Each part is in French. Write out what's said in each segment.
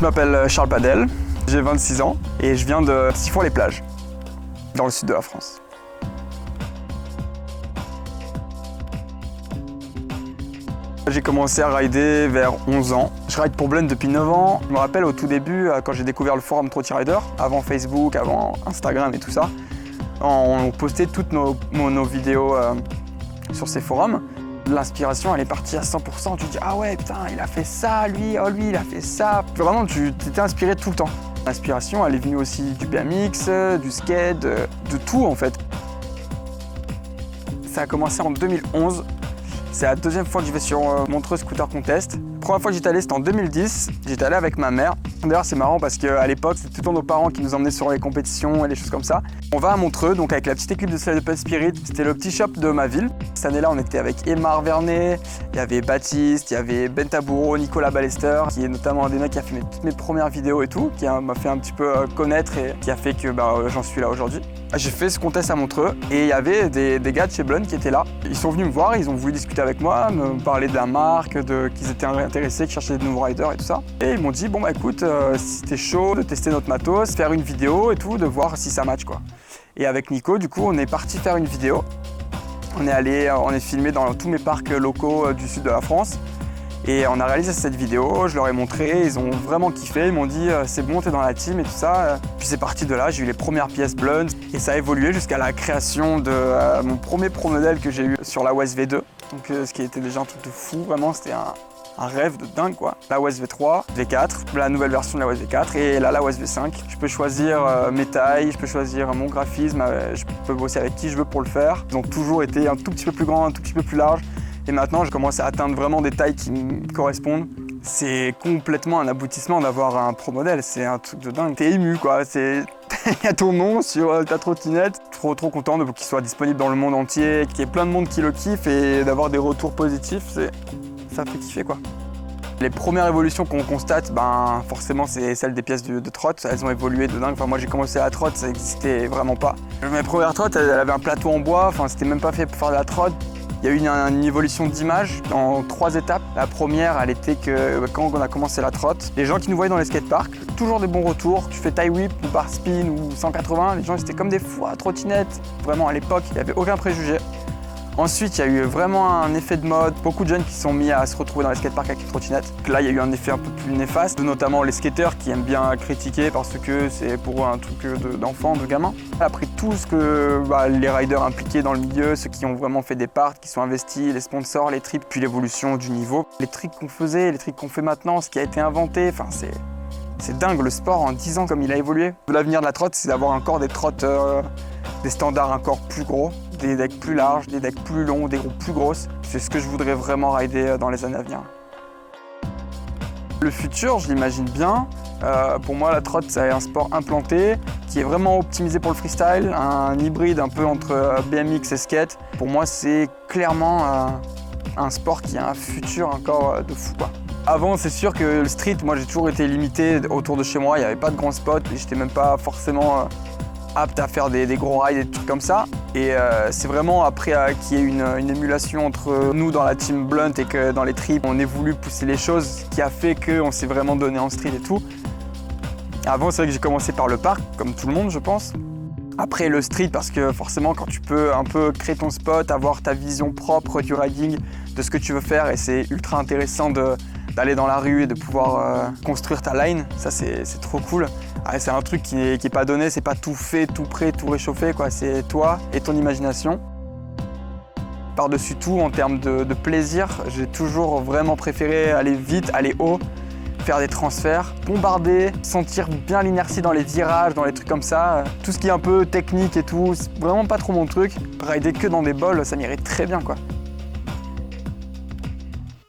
Je m'appelle Charles Padel, j'ai 26 ans et je viens de Sifour-les-Plages, dans le sud de la France. J'ai commencé à rider vers 11 ans. Je ride pour Blend depuis 9 ans. Je me rappelle au tout début, quand j'ai découvert le forum Trotty Rider, avant Facebook, avant Instagram et tout ça, on postait toutes nos vidéos sur ces forums. L'inspiration, elle est partie à 100%. Tu te dis, ah ouais, putain, il a fait ça, lui, oh lui, il a fait ça. Vraiment, tu t'étais inspiré tout le temps. L'inspiration, elle est venue aussi du BMX, du skate, de tout en fait. Ça a commencé en 2011. C'est la deuxième fois que je vais sur Montreux Scooter Contest. La première fois que j'étais allé, c'était en 2010. J'étais allé avec ma mère. D'ailleurs, c'est marrant parce qu'à l'époque, c'était tout le temps nos parents qui nous emmenaient sur les compétitions et les choses comme ça. On va à Montreux, donc avec la petite équipe de Slide Up Spirit. C'était le petit shop de ma ville. Cette année-là, on était avec Aymar Vernet, il y avait Baptiste, il y avait Ben Tabouro, Nicolas Ballester, qui est notamment un des mecs qui a fait toutes mes premières vidéos et tout, qui m'a fait un petit peu connaître et qui a fait que j'en suis là aujourd'hui. J'ai fait ce contest à Montreux et il y avait des gars de chez Blend qui étaient là. Ils sont venus me voir, ils ont voulu discuter avec moi, me parler de la marque, qu'ils étaient intéressés, qu'ils cherchaient de nouveaux riders et tout ça. Et ils m'ont dit, bon bah écoute, si t'es chaud de tester notre matos, faire une vidéo et tout, de voir si ça match quoi. Et avec Nico, du coup, on est parti faire une vidéo. On est filmé dans tous mes parcs locaux du sud de la France. Et on a réalisé cette vidéo, je leur ai montré, ils ont vraiment kiffé, ils m'ont dit c'est bon, t'es dans la team et tout ça. Puis c'est parti de là, j'ai eu les premières pièces Blend et ça a évolué jusqu'à la création de mon premier pro modèle que j'ai eu sur la WES V2. Donc ce qui était déjà un truc de fou, vraiment c'était un rêve de dingue quoi. La WES V3, V4, la nouvelle version de la WES V4 et là la WES V5. Je peux choisir mes tailles, je peux choisir mon graphisme, je peux bosser avec qui je veux pour le faire. Ils ont toujours été un tout petit peu plus grand, un tout petit peu plus large. Et maintenant, je commence à atteindre vraiment des tailles qui me correspondent. C'est complètement un aboutissement d'avoir un pro modèle, c'est un truc de dingue. T'es ému quoi, il y a ton nom sur ta trottinette. Trop content qu'il soit disponible dans le monde entier, qu'il y ait plein de monde qui le kiffe et d'avoir des retours positifs, ça fait kiffer quoi. Les premières évolutions qu'on constate, forcément c'est celles des pièces de trotte, elles ont évolué de dingue. Enfin, moi j'ai commencé à la trotte, ça n'existait vraiment pas. Mes premières trottes, elles avaient un plateau en bois, enfin c'était même pas fait pour faire de la trotte. Il y a eu une évolution d'image en 3 étapes. La première, elle était que quand on a commencé la trotte, les gens qui nous voyaient dans les skateparks, toujours des bons retours. Tu fais tie whip ou bar spin ou 180, les gens étaient comme des fous à la trottinette. Vraiment à l'époque, il n'y avait aucun préjugé. Ensuite, il y a eu vraiment un effet de mode. Beaucoup de jeunes qui se sont mis à se retrouver dans les skateparks avec les trottinettes. Là, il y a eu un effet un peu plus néfaste, notamment les skateurs qui aiment bien critiquer parce que c'est pour eux un truc d'enfant, de gamin. Après tout ce que les riders impliqués dans le milieu, ceux qui ont vraiment fait des parts, qui sont investis, les sponsors, les trips, puis l'évolution du niveau. Les tricks qu'on faisait, les tricks qu'on fait maintenant, ce qui a été inventé, c'est dingue le sport en 10 ans comme il a évolué. L'avenir de la trotte, c'est d'avoir encore des trottes, des standards encore plus gros, des decks plus larges, des decks plus longs, des roues plus grosses. C'est ce que je voudrais vraiment rider dans les années à venir. Le futur, je l'imagine bien. Pour moi, la trotte, c'est un sport implanté qui est vraiment optimisé pour le freestyle, un hybride un peu entre BMX et skate. Pour moi, c'est clairement un sport qui a un futur encore de fou, quoi. Avant, c'est sûr que le street, moi, j'ai toujours été limité autour de chez moi. Il n'y avait pas de grands spots et j'étais même pas forcément apte à faire des gros rides et des trucs comme ça. Et c'est vraiment après qu'il y ait une émulation entre nous dans la team Blunt et que dans les trips, on ait voulu pousser les choses qui a fait qu'on s'est vraiment donné en street et tout. Avant, c'est vrai que j'ai commencé par le parc, comme tout le monde, je pense. Après le street, parce que forcément, quand tu peux un peu créer ton spot, avoir ta vision propre du riding, de ce que tu veux faire, et c'est ultra intéressant d'aller dans la rue et de pouvoir construire ta line, ça c'est trop cool. C'est un truc qui est pas donné, c'est pas tout fait, tout prêt, tout réchauffé, quoi. C'est toi et ton imagination. Par-dessus tout, en termes de plaisir, j'ai toujours vraiment préféré aller vite, aller haut, faire des transferts, bombarder, sentir bien l'inertie dans les virages, dans les trucs comme ça. Tout ce qui est un peu technique et tout, c'est vraiment pas trop mon truc. Rider que dans des bols, ça m'irait très bien, quoi.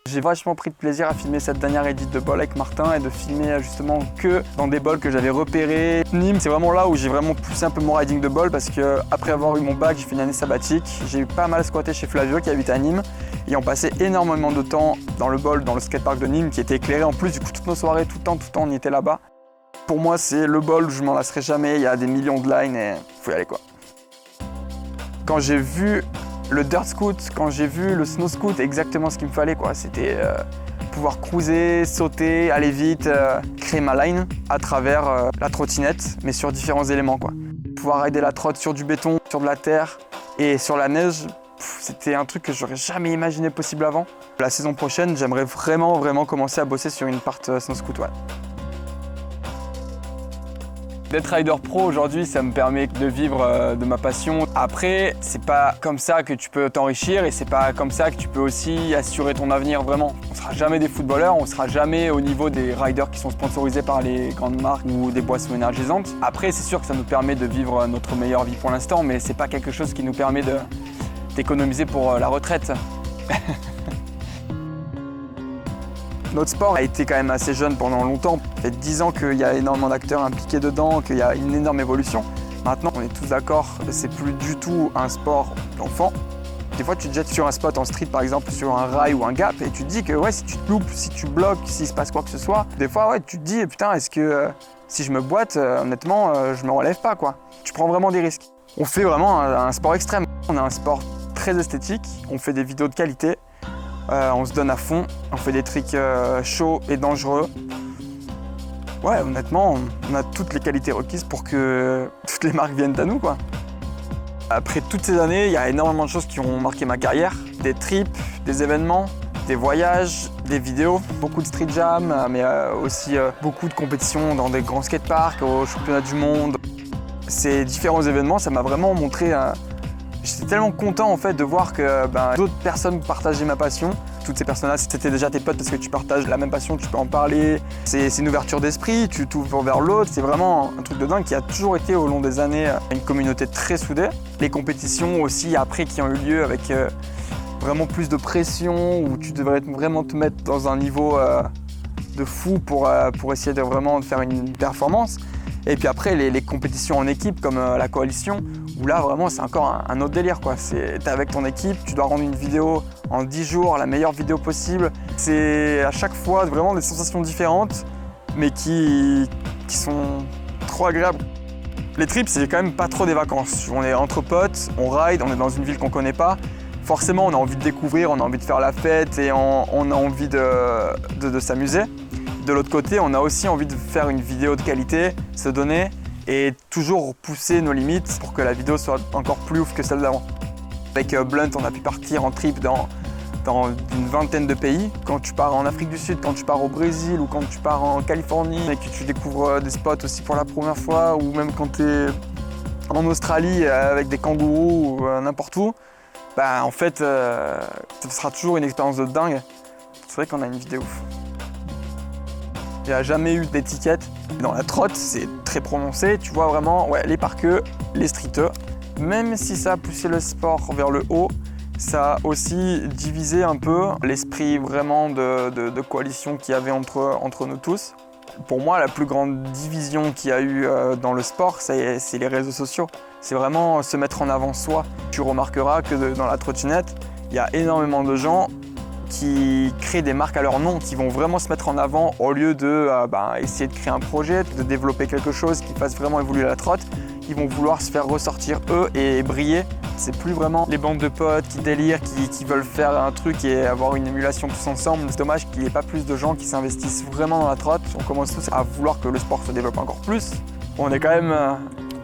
J'ai vachement pris de plaisir à filmer cette dernière édite de bol avec Martin et de filmer justement que dans des bols que j'avais repérés. Nîmes, c'est vraiment là où j'ai vraiment poussé un peu mon riding de bol parce que après avoir eu mon bac, j'ai fait une année sabbatique. J'ai eu pas mal squatté chez Flavio qui habite à Nîmes et on passait énormément de temps dans le bol, dans le skatepark de Nîmes qui était éclairé en plus. Du coup, toutes nos soirées, tout le temps, on y était là-bas. Pour moi, c'est le bol, je m'en lasserai jamais. Il y a des millions de lines et faut y aller, quoi. Quand j'ai vu le dirt scoot, quand j'ai vu le snow scoot, exactement ce qu'il me fallait, quoi. C'était pouvoir cruiser, sauter, aller vite, créer ma line à travers la trottinette, mais sur différents éléments, quoi. Pouvoir rider la trotte sur du béton, sur de la terre et sur la neige, c'était un truc que j'aurais jamais imaginé possible avant. La saison prochaine, j'aimerais vraiment commencer à bosser sur une part snow scoot, ouais. D'être rider pro aujourd'hui, ça me permet de vivre de ma passion. Après, c'est pas comme ça que tu peux t'enrichir et c'est pas comme ça que tu peux aussi assurer ton avenir vraiment. On sera jamais des footballeurs, on sera jamais au niveau des riders qui sont sponsorisés par les grandes marques ou des boissons énergisantes. Après, c'est sûr que ça nous permet de vivre notre meilleure vie pour l'instant, mais c'est pas quelque chose qui nous permet d'économiser pour la retraite. Notre sport a été quand même assez jeune pendant longtemps. Ça fait 10 ans qu'il y a énormément d'acteurs impliqués dedans, qu'il y a une énorme évolution. Maintenant, on est tous d'accord, c'est plus du tout un sport d'enfant. Des fois, tu te jettes sur un spot en street, par exemple, sur un rail ou un gap, et tu te dis que ouais, si tu te loupes, si tu bloques, s'il se passe quoi que ce soit, des fois, ouais, tu te dis, putain, est-ce que si je me boite, honnêtement, je me relève pas, quoi. Tu prends vraiment des risques. On fait vraiment un sport extrême. On a un sport très esthétique, on fait des vidéos de qualité. On se donne à fond, on fait des tricks chauds et dangereux. Ouais, honnêtement, on a toutes les qualités requises pour que toutes les marques viennent à nous, quoi. Après toutes ces années, il y a énormément de choses qui ont marqué ma carrière. Des trips, des événements, des voyages, des vidéos, beaucoup de street jam, mais aussi beaucoup de compétitions dans des grands skateparks, aux championnats du monde. Ces différents événements, ça m'a vraiment montré. J'étais tellement content en fait de voir que d'autres personnes partageaient ma passion. Toutes ces personnes-là, c'était déjà tes potes parce que tu partages la même passion, tu peux en parler. C'est une ouverture d'esprit, tu t'ouvres vers l'autre. C'est vraiment un truc de dingue qui a toujours été au long des années une communauté très soudée. Les compétitions aussi après qui ont eu lieu avec vraiment plus de pression, où tu devrais vraiment te mettre dans un niveau de fou pour essayer de vraiment faire une performance. Et puis après, les compétitions en équipe comme la coalition, où là vraiment c'est encore un autre délire, quoi. T'es avec ton équipe, tu dois rendre une vidéo en 10 jours, la meilleure vidéo possible. C'est à chaque fois vraiment des sensations différentes, mais qui sont trop agréables. Les trips, c'est quand même pas trop des vacances. On est entre potes, on ride, on est dans une ville qu'on connaît pas. Forcément, on a envie de découvrir, on a envie de faire la fête et on a envie de s'amuser. De l'autre côté, on a aussi envie de faire une vidéo de qualité, se donner et toujours pousser nos limites pour que la vidéo soit encore plus ouf que celle d'avant. Avec Blunt, on a pu partir en trip dans une vingtaine de pays. Quand tu pars en Afrique du Sud, quand tu pars au Brésil ou quand tu pars en Californie et que tu découvres des spots aussi pour la première fois, ou même quand tu es en Australie avec des kangourous ou n'importe où, en fait, ça sera toujours une expérience de dingue. C'est vrai qu'on a une vidéo ouf. Il n'y a jamais eu d'étiquette. Dans la trotte, c'est très prononcé. Tu vois vraiment les parqueux, les streeteux. Même si ça a poussé le sport vers le haut, ça a aussi divisé un peu l'esprit vraiment de coalition qu'il y avait entre nous tous. Pour moi, la plus grande division qu'il y a eu dans le sport, c'est les réseaux sociaux. C'est vraiment se mettre en avant soi. Tu remarqueras que dans la trottinette, il y a énormément de gens qui créent des marques à leur nom, qui vont vraiment se mettre en avant au lieu de essayer de créer un projet, de développer quelque chose qui fasse vraiment évoluer la trotte. Ils vont vouloir se faire ressortir eux et briller. C'est plus vraiment les bandes de potes qui délirent, qui veulent faire un truc et avoir une émulation tous ensemble. C'est dommage qu'il n'y ait pas plus de gens qui s'investissent vraiment dans la trotte. On commence tous à vouloir que le sport se développe encore plus. On est quand même,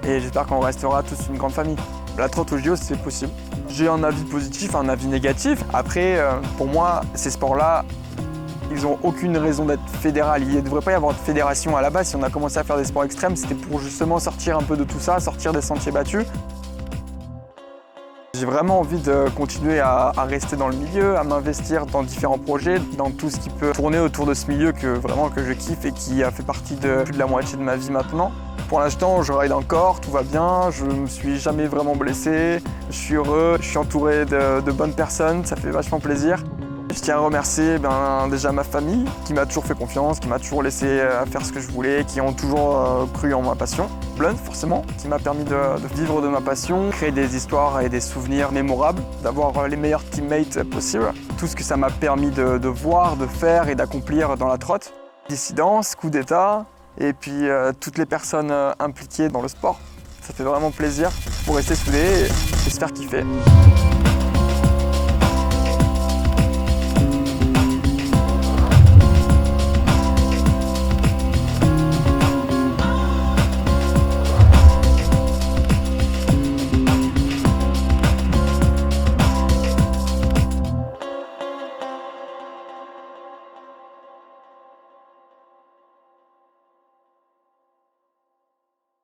et j'espère qu'on restera tous une grande famille. La trotte au JO, c'est possible. J'ai un avis positif, un avis négatif. Après, pour moi, ces sports-là, ils n'ont aucune raison d'être fédéral. Il ne devrait pas y avoir de fédération à la base. Si on a commencé à faire des sports extrêmes, c'était pour justement sortir un peu de tout ça, sortir des sentiers battus. J'ai vraiment envie de continuer à rester dans le milieu, à m'investir dans différents projets, dans tout ce qui peut tourner autour de ce milieu que je kiffe et qui a fait partie de plus de la moitié de ma vie maintenant. Pour l'instant, je ride encore, tout va bien, je me suis jamais vraiment blessé, je suis heureux, je suis entouré de bonnes personnes, ça fait vachement plaisir. Je tiens à remercier déjà ma famille qui m'a toujours fait confiance, qui m'a toujours laissé faire ce que je voulais, qui ont toujours cru en ma passion. Blunt, forcément, qui m'a permis de vivre de ma passion, créer des histoires et des souvenirs mémorables, d'avoir les meilleurs teammates possibles. Tout ce que ça m'a permis de voir, de faire et d'accomplir dans la trotte. Dissidence, coup d'état, et puis toutes les personnes impliquées dans le sport. Ça fait vraiment plaisir pour rester soudés et se faire kiffer.